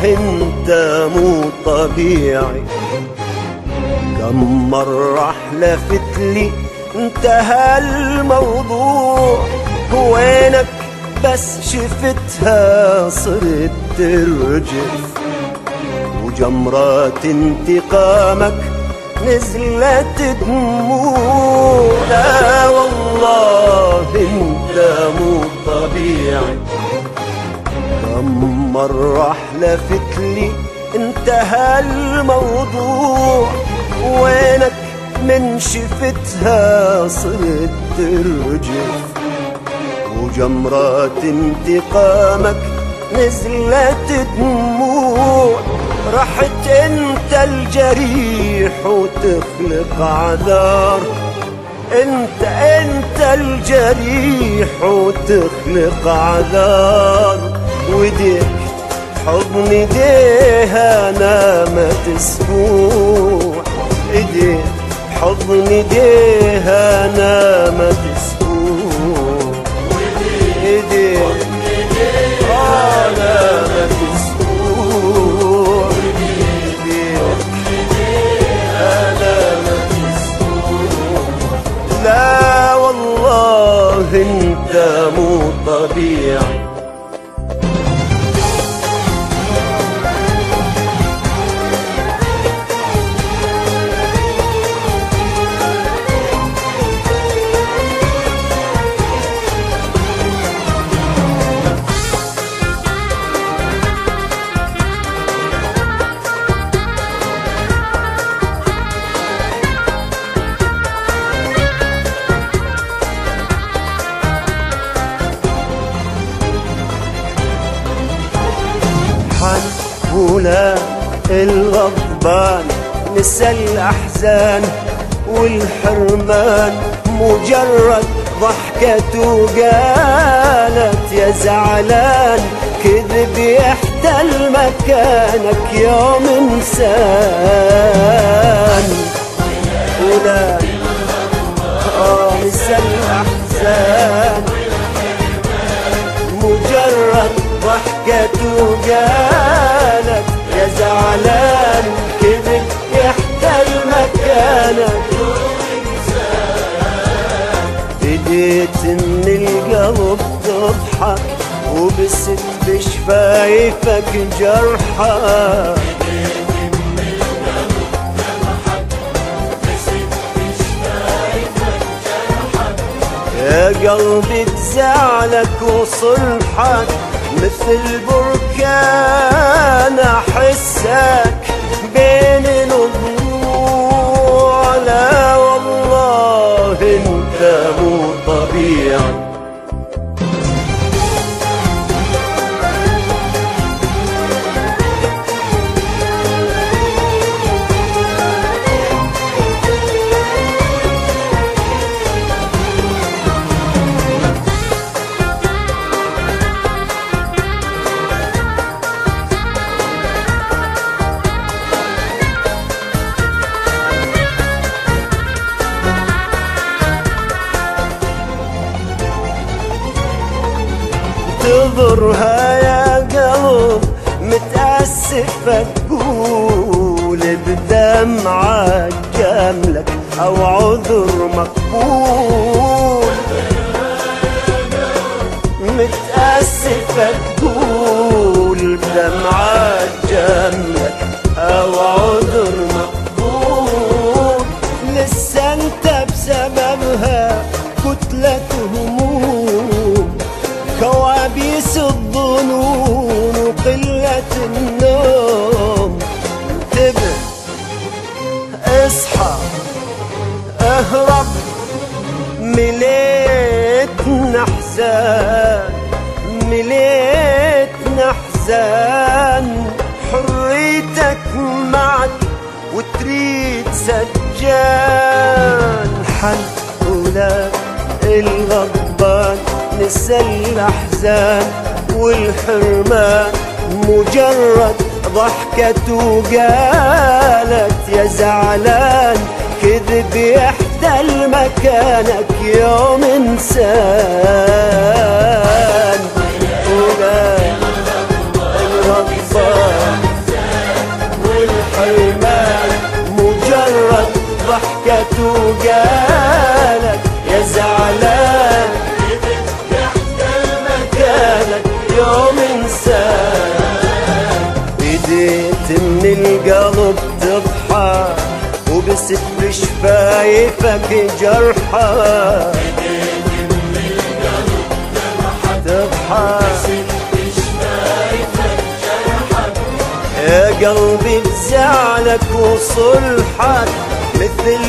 انت مو طبيعي. كم مرة حلفت لي انتهى الموضوع، وينك بس شفتها صرت ترجف، وجمرات انتقامك نزلت دموع. لا والله انت مو طبيعي. كم مرة حلفت لي انتهى الموضوع، وينك من شفتها صرت ترجف، وجمرات انتقامك نزلت دموع. رحت انت الجريح وتخلق عذار، انت الجريح وتخلق عذار. وديك حضن ايديها نامت اسبوع، ايديك حضن ايديها نامت اسبوع، ايديك نامت اسبوع، لا والله انت مو طبيعي. هنا الغضبان نسى الأحزان والحرمان، مجرد ضحكة وقالت يا زعلان كذب يحتل مكانك يوم إنسان. هنا نسى الأحزان مجرد ضحكة وقالت يا زعلان كذب يحتل مكانك. بديت من القلب تضحك وبست بشفايفك جرحك، يا قلبي تزعلك وصلحك مثل بركان احسك بين الضلوع. لا والله انت مو طبيعي. انتظرها يا قلب متأسف تقول بدمعة جملك أو عذر مقبول. متأسف تقول بدمعة جملك أو عذر مقبول. لسه انت بسببها كتلة هموم، كوابيس الظنون وقلة النوم. انتبه اصحى اهرب مليتنا احزان، مليتنا احزان. حريتك معك وتريد سجان. حنقولا الغضبان نسى الأحزان والحرمان، مجرد ضحكة وقالت يا زعلان كذب يحتل مكانك يوم إنسان. ولا الغضبان القلب تضحك وبستر شفايفك جرحك تضحك يا قلبي بزعلك وصلحك مثل